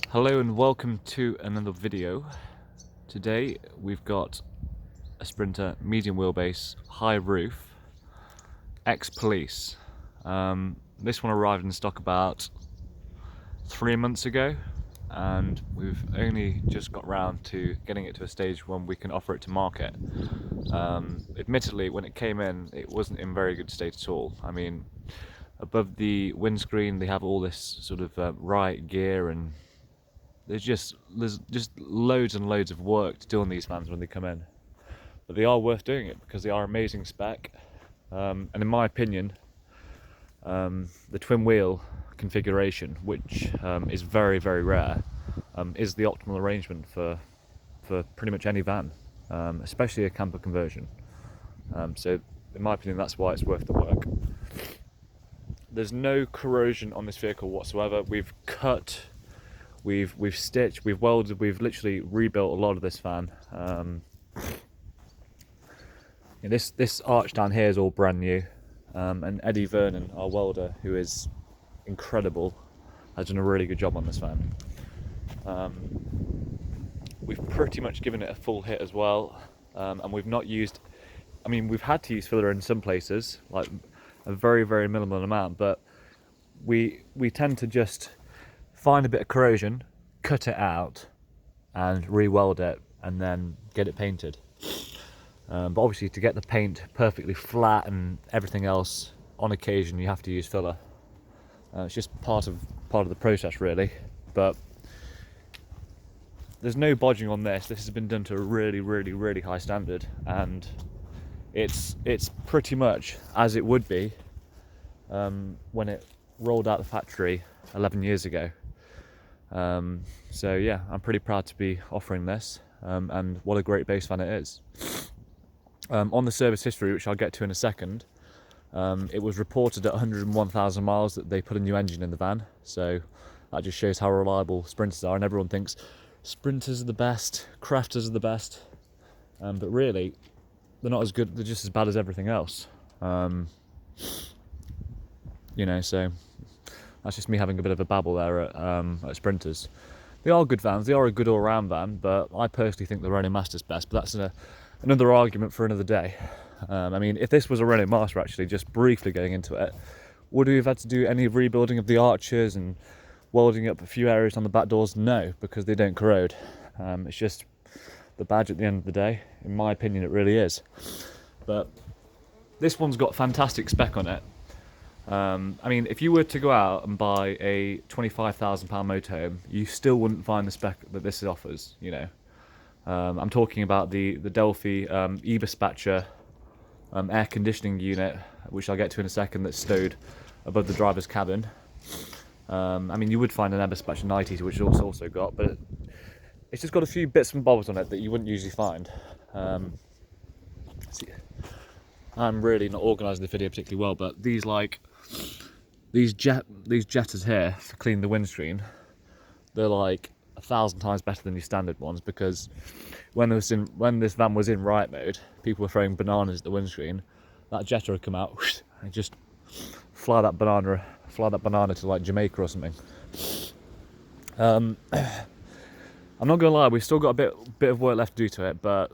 Hello and welcome to another video. Today we've got a Sprinter medium wheelbase, high roof, ex-police. This one arrived in stock about 3 months ago, and we've only just got round to getting it to a stage when we can offer it to market. Admittedly, when it came in, it wasn't in very good state at all. I mean, above the windscreen they have all this sort of riot gear, and there's just loads and loads of work to do on these vans when they come in. But they are worth doing it because they are amazing spec, and in my opinion, the twin wheel configuration, which is very, very rare, is the optimal arrangement for pretty much any van, especially a camper conversion. So in my opinion, that's why it's worth the work. There's no corrosion on this vehicle whatsoever. We've cut, we've stitched, we've welded, we've literally rebuilt a lot of this van. This arch down here is all brand new, and Eddie Vernon, our welder, who is incredible, has done a really good job on this van. We've pretty much given it a full hit as well, and we've not used, I mean, we've had to use filler in some places, like a very, very minimal amount, but we tend to just find a bit of corrosion, cut it out and re-weld it and then get it painted. But obviously, to get the paint perfectly flat and everything else, on occasion you have to use filler. It's just part of the process, really. But there's no bodging on this. This has been done to a really, really, really high standard, and it's pretty much as it would be when it rolled out the factory 11 years ago. So yeah, I'm pretty proud to be offering this, and what a great base van it is. On the service history, which I'll get to in a second, it was reported at 101,000 miles that they put a new engine in the van, so that just shows how reliable Sprinters are. And everyone thinks Sprinters are the best, Crafters are the best, but really they're not as good, they're just as bad as everything else. So that's just me having a bit of a babble there at Sprinters. They are good vans, they are a good all-round van, but I personally think the Renault Master's best, but that's another argument for another day. I mean, if this was a Renault Master, actually, just briefly going into it, would we have had to do any rebuilding of the arches and welding up a few areas on the back doors? No, because they don't corrode. It's just the badge at the end of the day. In my opinion, it really is. But this one's got fantastic spec on it. I mean, if you were to go out and buy a £25,000 motorhome, you still wouldn't find the spec that this offers, you know. I'm talking about the Delphi e-dispatcher air conditioning unit, which I'll get to in a second, that's stowed above the driver's cabin. I mean, you would find an e-dispatcher 90, which it's also got, but it's just got a few bits and bobs on it that you wouldn't usually find. See, I'm really not organising the video particularly well, but these jetters here to clean the windscreen, they're like 1,000 times better than your standard ones, because when this van was in riot mode, people were throwing bananas at the windscreen. That jetter would come out and just fly that banana to like Jamaica or something. I'm not gonna lie, we've still got a bit of work left to do to it, but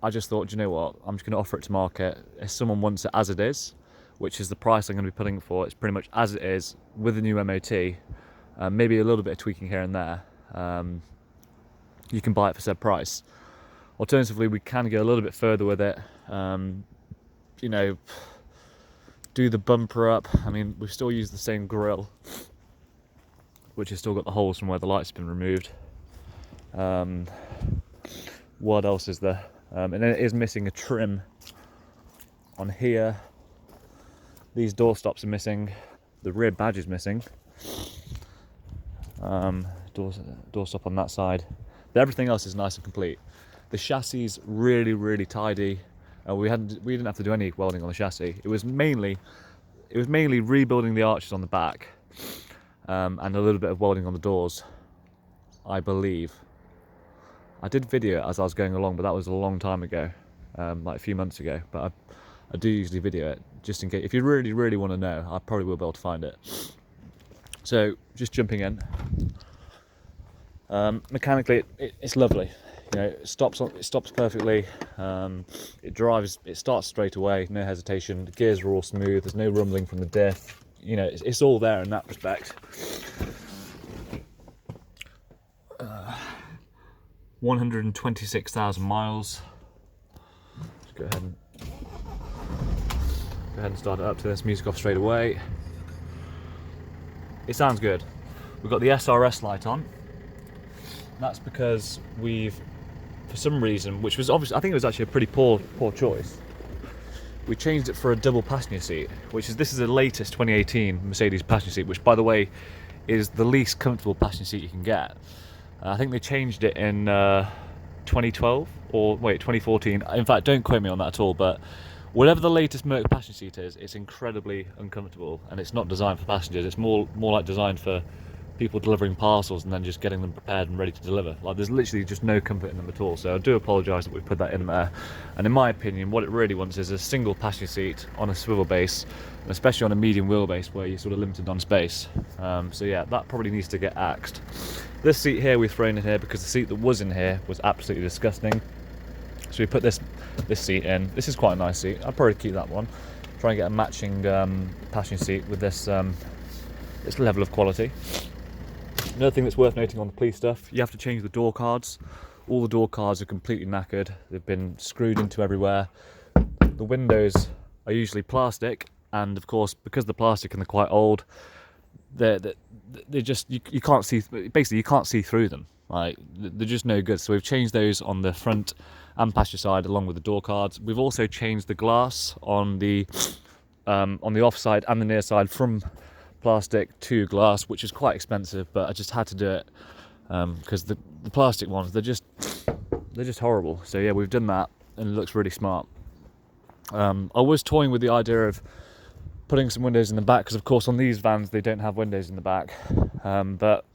I just thought, you know what, I'm just gonna offer it to market. If someone wants it as it is, which is the price I'm gonna be putting it for, it's pretty much as it is with the new MOT, maybe a little bit of tweaking here and there. You can buy it for said price. Alternatively, we can go a little bit further with it, do the bumper up. I mean, we've still used the same grille, which has still got the holes from where the light's been removed. What else is there? And then it is missing a trim on here. These door stops are missing. The rear badge is missing. Door stop on that side. But everything else is nice and complete. The chassis is really, really tidy. We didn't have to do any welding on the chassis. It was mainly rebuilding the arches on the back, and a little bit of welding on the doors, I believe. I did video it as I was going along, but that was a long time ago, like a few months ago. But I do usually video it just in case. If you really, really want to know, I probably will be able to find it. So just jumping in. Mechanically, it's lovely. You know, it stops perfectly. It starts straight away, no hesitation. The gears are all smooth. There's no rumbling from the diff. You know, it's all there in that respect. 126,000 miles. Let's go ahead and start it up. To this music off straight away. It sounds good. We've got the SRS light on. That's because we've, for some reason, which was obviously, I think it was actually a pretty poor choice, we changed it for a double passenger seat, this is the latest 2018 Mercedes passenger seat, which, by the way, is the least comfortable passenger seat you can get. I think they changed it in 2012 or 2014. In fact, don't quote me on that at all, but whatever the latest Merc passenger seat is, it's incredibly uncomfortable, and it's not designed for passengers. It's more like designed for people delivering parcels and then just getting them prepared and ready to deliver. Like, there's literally just no comfort in them at all. So I do apologise that we've put that in there. And in my opinion, what it really wants is a single passenger seat on a swivel base, and especially on a medium wheelbase where you're sort of limited on space. So yeah, that probably needs to get axed. This seat here we've thrown in here because the seat that was in here was absolutely disgusting. So we put this seat in. This is quite a nice seat. I'll probably keep that one. Try and get a matching passenger seat with this level of quality. Another thing that's worth noting on the police stuff, you have to change the door cards. All the door cards are completely knackered. They've been screwed into everywhere. The windows are usually plastic, and of course, because they're plastic and they're quite old, they just you can't see. Basically, you can't see through them. Like, they're just no good. So we've changed those on the front and passenger side, along with the door cards. We've also changed the glass on the off side and the near side from plastic to glass, which is quite expensive, but I just had to do it because the plastic ones, they're just horrible. So yeah, we've done that, and it looks really smart. I was toying with the idea of putting some windows in the back, because of course on these vans they don't have windows in the back, but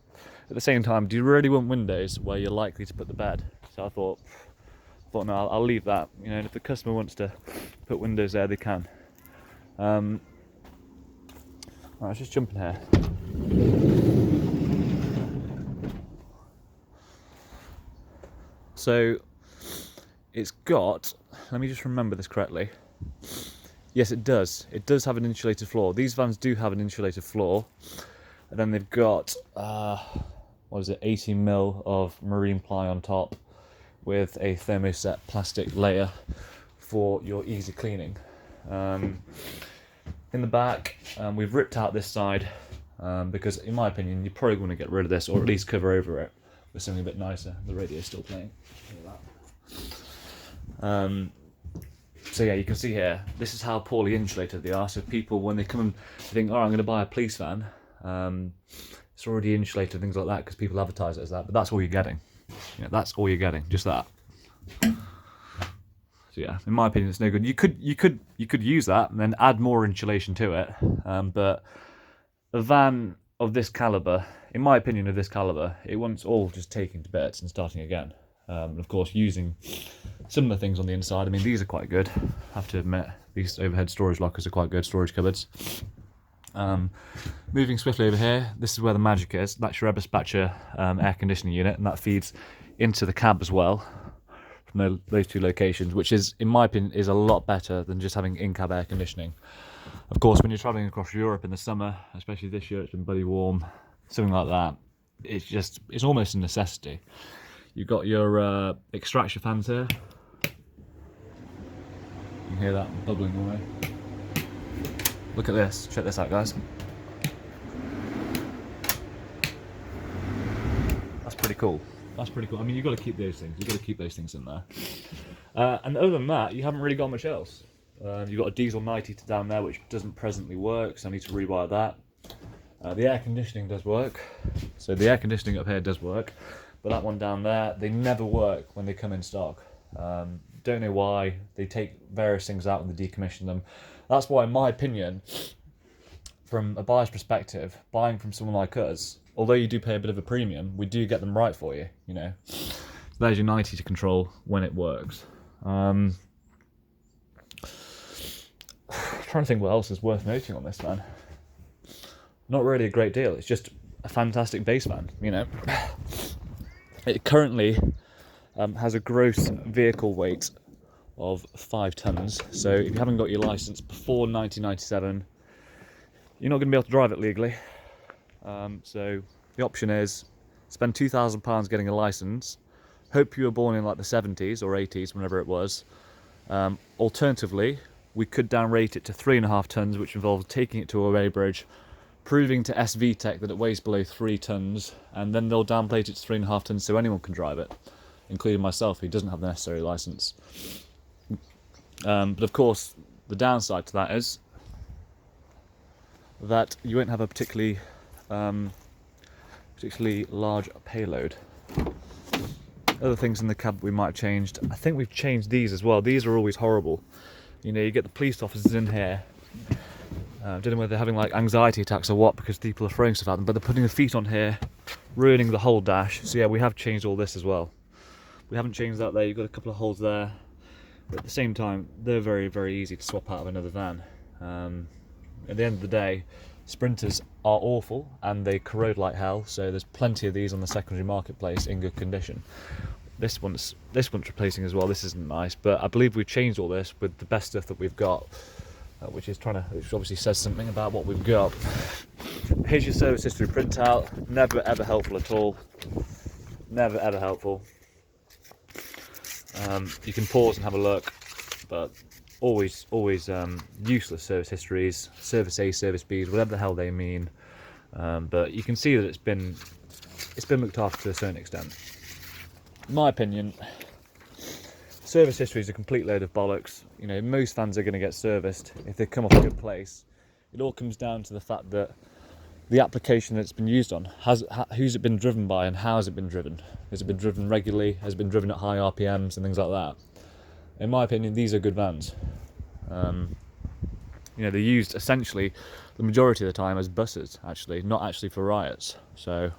at the same time, do you really want windows where you're likely to put the bed? So I thought no, I'll leave that. You know, and if the customer wants to put windows there, they can. Right, let's just jump in here. So it's got, let me just remember this correctly. Yes, it does. It does have an insulated floor. These vans do have an insulated floor. And then they've got, 18mm of marine ply on top with a thermoset plastic layer for your easy cleaning. In the back, we've ripped out this side because, in my opinion, you probably want to get rid of this, or at least cover over it with something a bit nicer. The radio's still playing. So yeah, you can see here, this is how poorly insulated they are. So people, when they come and think, oh, I'm going to buy a police van, it's already insulated, things like that, because people advertise it as that. But that's all you're getting. You know, that's all you're getting, just that. So yeah, in my opinion, it's no good. You could use that and then add more insulation to it, but a van of this caliber, in my opinion, it wants all just taking to bits and starting again. Of course, using similar things on the inside. I mean, these are quite good, I have to admit. These overhead storage lockers are quite good, storage cupboards. Moving swiftly over here, this is where the magic is. That's your Eberspacher air conditioning unit, and that feeds into the cab as well from those two locations, which is, in my opinion, is a lot better than just having in-cab air conditioning. Of course, when you're travelling across Europe in the summer, especially this year, it's been bloody warm, something like that, it's almost a necessity. You've got your extraction fans here. You can hear that bubbling away. Look at this, check this out, guys. That's pretty cool. I mean, you've got to keep those things. You've got to keep those things in there. And other than that, you haven't really got much else. You've got a diesel 90 down there, which doesn't presently work, so I need to rewire that. The air conditioning does work. So the air conditioning up here does work. But that one down there, they never work when they come in stock. Don't know why. They take various things out and they decommission them. That's why, in my opinion, from a buyer's perspective, buying from someone like us, although you do pay a bit of a premium, we do get them right for you, you know. So there's your 90 to control when it works. I'm trying to think what else is worth noting on this, man. not really a great deal. It's just a fantastic base van, you know. It currently has a gross vehicle weight of 5 tons. So if you haven't got your license before 1997, you're not going to be able to drive it legally. So the option is spend £2,000 getting a license. Hope you were born in like the 70s or 80s, whenever it was. Alternatively, we could downrate it to 3.5 tons, which involves taking it to a weighbridge, proving to SV Tech that it weighs below 3 tons, and then they'll downplate it to 3.5 tons so anyone can drive it, including myself, who doesn't have the necessary license. But of course, the downside to that is that you won't have a particularly large payload. Other things in the cab we might have changed. I think we've changed these as well. These are always horrible. You know, you get the police officers in here. I don't know whether they're having like anxiety attacks or what because people are throwing stuff at them, but they're putting their feet on here, ruining the whole dash. So yeah, we have changed all this as well. We haven't changed that there. You've got a couple of holes there, but at the same time, they're very, very easy to swap out of another van. At the end of the day, Sprinters are awful and they corrode like hell. So there's plenty of these on the secondary marketplace in good condition. This one's replacing as well. This isn't nice, but I believe we've changed all this with the best stuff that we've got. Which obviously says something about what we've got. Here's your service history printout. Never ever helpful at all. Never ever helpful. You can pause and have a look, but always useless service histories, service A, service Bs, whatever the hell they mean. But you can see that it's been looked after to a certain extent. In my opinion, service history is a complete load of bollocks. You know, most vans are going to get serviced if they come off a good place. It all comes down to the fact that the application that it's been used on, who's it been driven by and how has it been driven? Has it been driven regularly? Has it been driven at high RPMs and things like that? In my opinion, these are good vans. You know, they're used essentially the majority of the time as buses, actually, not actually for riots. So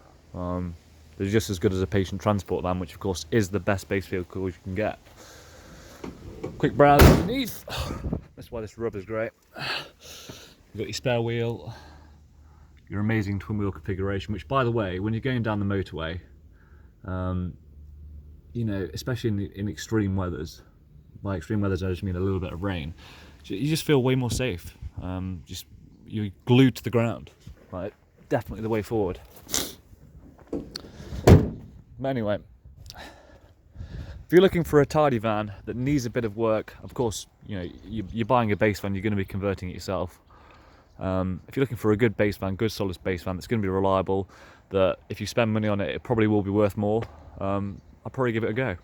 they're just as good as a patient transport van, which of course is the best base vehicle you can get. Quick browse underneath. That's why this rubber's great. You've got your spare wheel, your amazing twin wheel configuration, which by the way, when you're going down the motorway, you know, especially in extreme weathers, by extreme weathers I just mean a little bit of rain, you just feel way more safe. You're glued to the ground, right? Definitely the way forward. But anyway, if you're looking for a tidy van that needs a bit of work, of course, you know, you're buying a base van, you're going to be converting it yourself. If you're looking for a good base van, good solid base van that's going to be reliable, that if you spend money on it, it probably will be worth more, I'll probably give it a go.